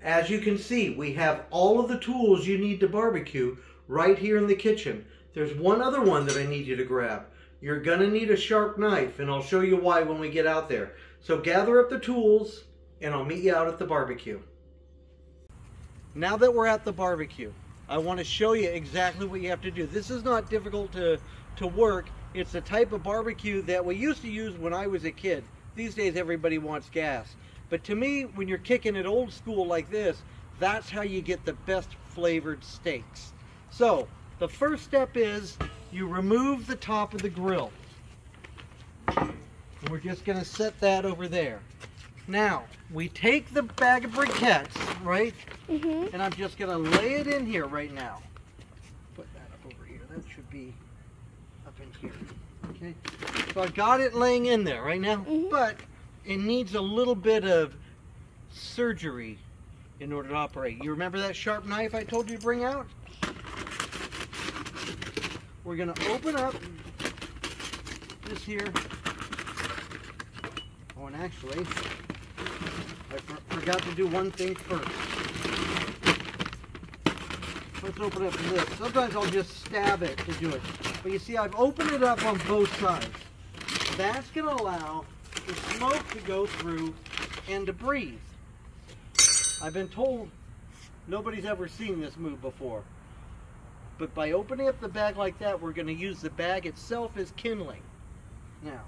As you can see, we have all of the tools you need to barbecue right here in the kitchen. There's one other one that I need you to grab. You're gonna need a sharp knife, and I'll show you why when we get out there. So gather up the tools, and I'll meet you out at the barbecue. Now that we're at the barbecue, I want to show you exactly what you have to do. This is not difficult to work. It's the type of barbecue that we used to use when I was a kid. These days everybody wants gas. But to me, when you're kicking it old school like this, that's how you get the best flavored steaks. So, the first step is you remove the top of the grill. And we're just going to set that over there. Now, we take the bag of briquettes, right? Mm-hmm. And I'm just going to lay it in here right now. Put that up over here. That should be up in here. Okay? So I've got it laying in there right now, but it needs a little bit of surgery in order to operate. You remember that sharp knife I told you to bring out? We're going to open up this here. Oh, and actually, I forgot to do one thing first. Let's open up this. Sometimes I'll just stab it to do it. But you see, I've opened it up on both sides. That's going to allow the smoke to go through and to breathe. I've been told nobody's ever seen this move before. But by opening up the bag like that, we're going to use the bag itself as kindling. Now,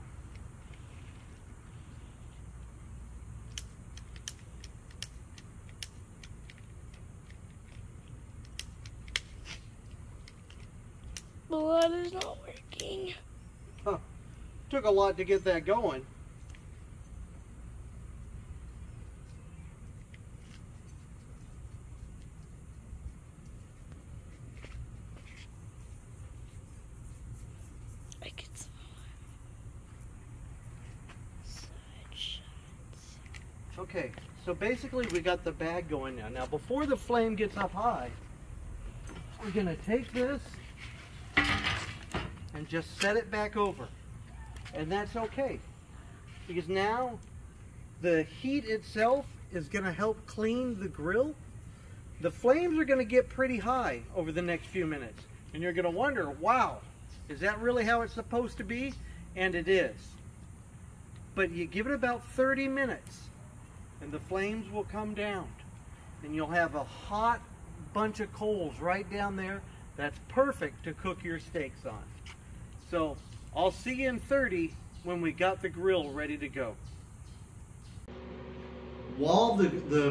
the light is not working. Huh. Took a lot to get that going. I can smell it. Okay, so basically we got the bag going now. Now before the flame gets up high, we're going to take this and just set it back over. And that's okay, because now the heat itself is going to help clean the grill. The flames are going to get pretty high over the next few minutes, and you're going to wonder, wow, is that really how it's supposed to be? And it is. But you give it about 30 minutes and the flames will come down, and you'll have a hot bunch of coals right down there. That's perfect to cook your steaks on. So I'll see you in 30 when we got the grill ready to go. While the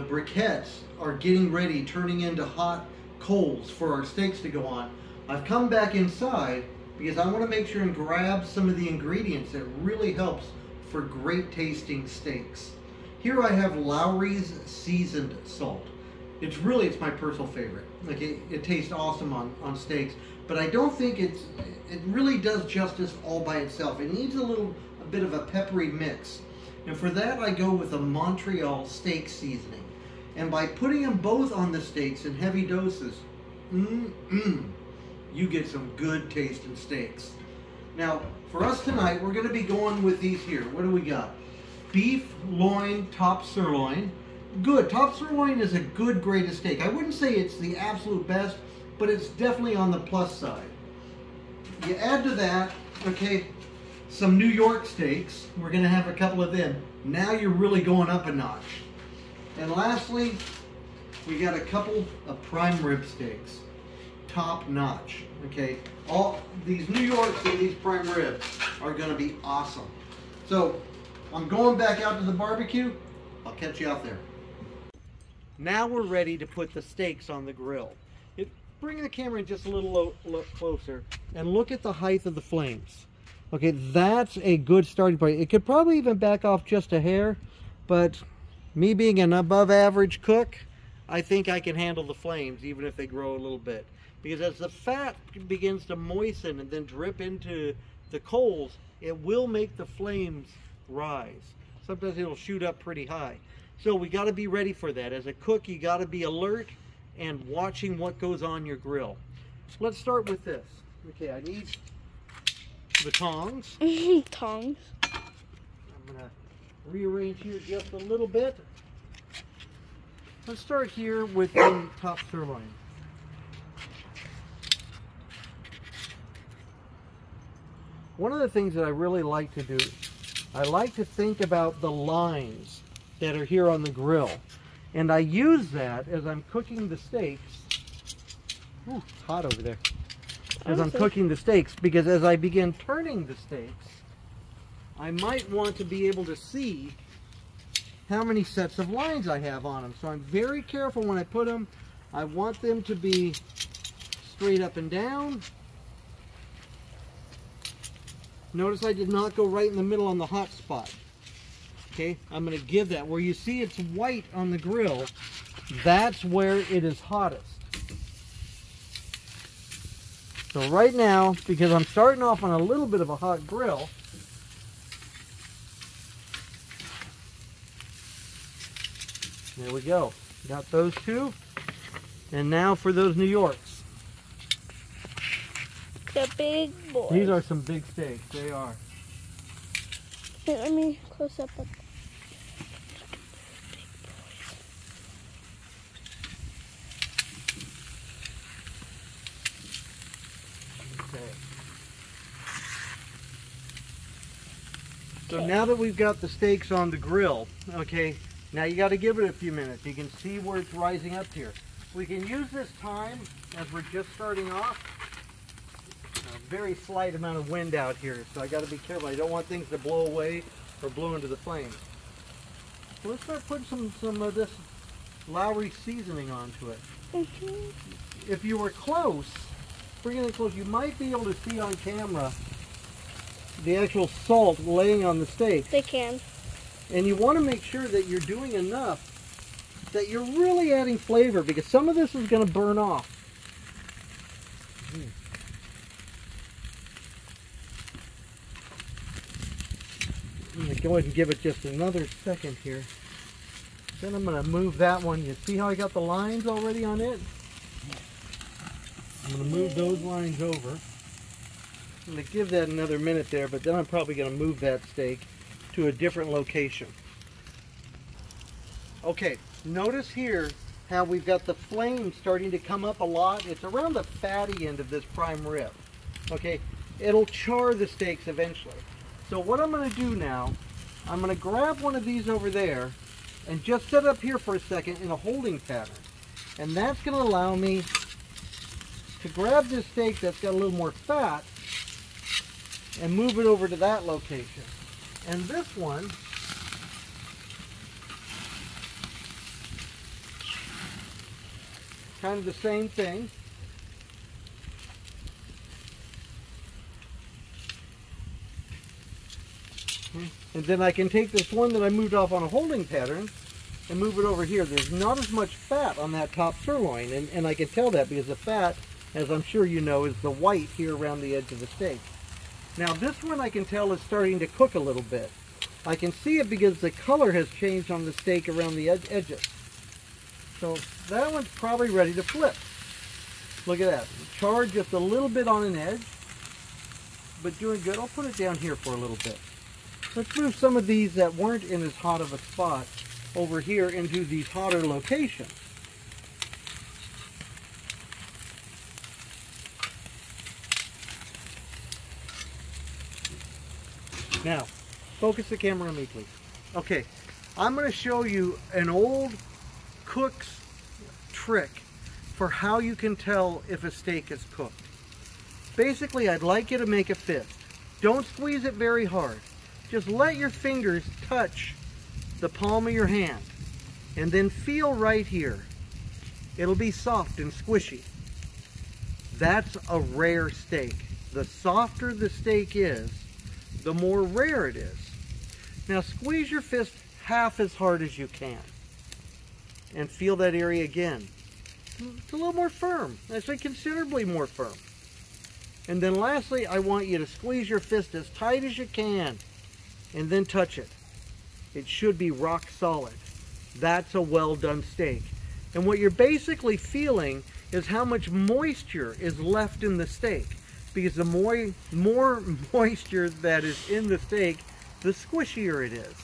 briquettes are getting ready, turning into hot coals for our steaks to go on, I've come back inside because I want to make sure and grab some of the ingredients that really helps for great tasting steaks. Here I have Lowry's seasoned salt. It's my personal favorite. Like it tastes awesome on steaks, but I don't think it really does justice all by itself. It needs a bit of a peppery mix. And for that I go with a Montreal steak seasoning. And by putting them both on the steaks in heavy doses, you get some good tasting steaks. Now for us tonight, we're going to be going with these here. What do we got? Beef loin top sirloin. Good. Top sirloin is a good grade of steak. I wouldn't say it's the absolute best, but it's definitely on the plus side. You add to that, okay, some New York steaks. We're going to have a couple of them. Now you're really going up a notch. And lastly, we got a couple of prime rib steaks. Top notch. Okay, all these New Yorks and these prime ribs are going to be awesome. So I'm going back out to the barbecue. I'll catch you out there. Now we're ready to put the steaks on the grill. Bring the camera in just a little closer and look at the height of the flames. Okay, that's a good starting point. It could probably even back off just a hair, but me being an above average cook, I think I can handle the flames even if they grow a little bit. Because as the fat begins to moisten and then drip into the coals, it will make the flames rise. Sometimes it'll shoot up pretty high. So we got to be ready for that. As a cook, you got to be alert and watching what goes on your grill. Let's start with this. Okay, I need the tongs. Tongs. I'm going to rearrange here just a little bit. Let's start here with the top sirloin. One of the things that I really like to do, I like to think about the lines that are here on the grill. And I use that as I'm cooking the steaks. Ooh, it's hot over there. As I'm cooking the steaks, because as I begin turning the steaks, I might want to be able to see how many sets of lines I have on them. So I'm very careful when I put them. I want them to be straight up and down. Notice I did not go right in the middle on the hot spot. Okay, I'm going to give that. Where you see it's white on the grill, that's where it is hottest. So right now, because I'm starting off on a little bit of a hot grill, there we go. Got those two. And now for those New Yorks. The big boys. These are some big steaks. They are. Wait, let me close up. Okay. So now that we've got the steaks on the grill, okay, now you got to give it a few minutes. You can see where it's rising up here. We can use this time as we're just starting off. A very slight amount of wind out here, so I got to be careful. I don't want things to blow away or blow into the flames. So let's start putting some of this Lowry seasoning onto it. If you were close, bringing it close, you might be able to see on camera the actual salt laying on the steak. They can. And you want to make sure that you're doing enough that you're really adding flavor, because some of this is going to burn off. I'm going to go ahead and give it just another second here. Then I'm going to move that one. You see how I got the lines already on it? I'm going to move those lines over. I'm going to give that another minute there, but then I'm probably going to move that steak to a different location. Okay, notice here how we've got the flame starting to come up a lot. It's around the fatty end of this prime rib. Okay, it'll char the steaks eventually. So what I'm going to do now, I'm going to grab one of these over there and just set up here for a second in a holding pattern. And that's going to allow me to grab this steak that's got a little more fat and move it over to that location. And this one, kind of the same thing. And then I can take this one that I moved off on a holding pattern and move it over here. There's not as much fat on that top sirloin, and I can tell that because the fat, as I'm sure you know, is the white here around the edge of the steak. Now this one I can tell is starting to cook a little bit. I can see it because the color has changed on the steak around the edges. So that one's probably ready to flip. Look at that. Charred just a little bit on an edge, but doing good. I'll put it down here for a little bit. Let's move some of these that weren't in as hot of a spot over here into these hotter locations. Now, focus the camera on me, please. Okay, I'm going to show you an old cook's trick for how you can tell if a steak is cooked. Basically, I'd like you to make a fist. Don't squeeze it very hard. Just let your fingers touch the palm of your hand and then feel right here. It'll be soft and squishy. That's a rare steak. The softer the steak is, the more rare it is. Now squeeze your fist half as hard as you can and feel that area again. It's a little more firm, actually considerably more firm. And then lastly, I want you to squeeze your fist as tight as you can and then touch it. It should be rock solid. That's a well done steak. And what you're basically feeling is how much moisture is left in the steak. Because the more moisture that is in the steak, the squishier it is.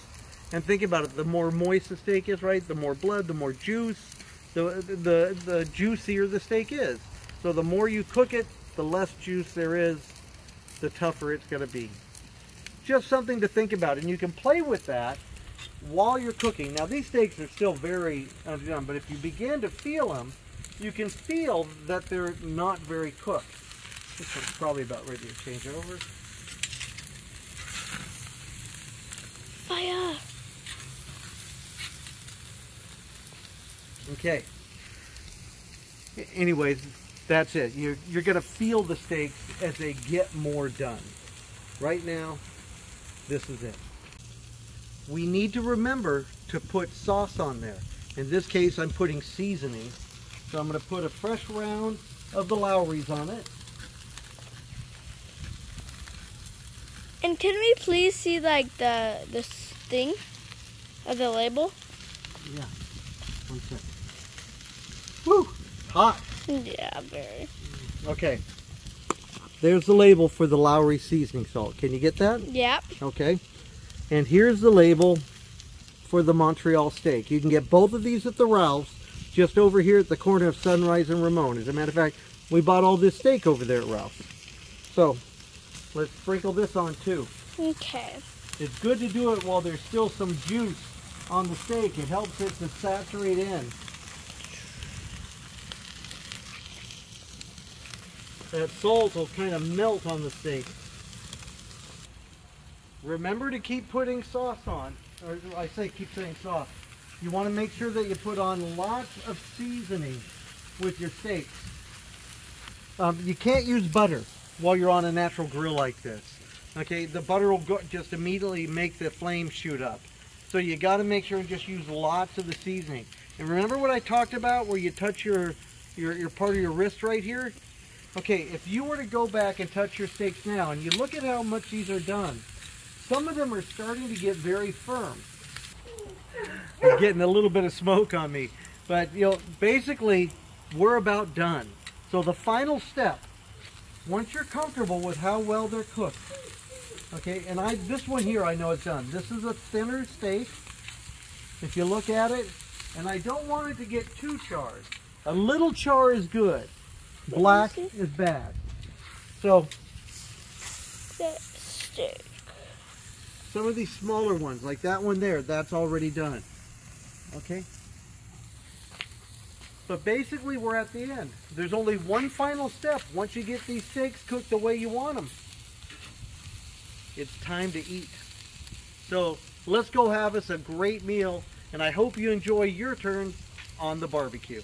And think about it, the more moist the steak is, right? The more blood, the more juice, the juicier the steak is. So the more you cook it, the less juice there is, the tougher it's going to be. Just something to think about, and you can play with that while you're cooking. Now these steaks are still very underdone, but if you begin to feel them, you can feel that they're not very cooked. This one's probably about ready to change over. Fire! Okay. Anyways, that's it. You're going to feel the steaks as they get more done. Right now, this is it. We need to remember to put sauce on there. In this case, I'm putting seasoning. So I'm going to put a fresh round of the Lowry's on it. And can we please see like the thing of the label? Yeah. 1 second. Woo! Hot. Yeah, very. Okay. There's the label for the Lowry seasoning salt. Can you get that? Yep. Okay. And here's the label for the Montreal steak. You can get both of these at the Ralph's, just over here at the corner of Sunrise and Ramon. As a matter of fact, we bought all this steak over there at Ralph's. So, let's sprinkle this on too. Okay. It's good to do it while there's still some juice on the steak. It helps it to saturate in. That salt will kind of melt on the steak. Remember to keep putting sauce on. Or I say keep saying sauce. You want to make sure that you put on lots of seasoning with your steaks. You can't use butter while you're on a natural grill like this. Okay, the butter will just immediately make the flame shoot up. So you got to make sure and just use lots of the seasoning. And remember what I talked about where you touch your part of your wrist right here? Okay, if you were to go back and touch your steaks now and you look at how much these are done, some of them are starting to get very firm. I'm getting a little bit of smoke on me. But, you know, basically, we're about done. So the final step, once you're comfortable with how well they're cooked, okay, and this one here I know is done. This is a thinner steak, if you look at it, and I don't want it to get too charred. A little char is good. Black is bad. So, That steak. some of these smaller ones, like that one there, that's already done. Okay? But basically, we're at the end. There's only one final step. Once you get these steaks cooked the way you want them, it's time to eat. So, let's go have us a great meal, and I hope you enjoy your turn on the barbecue.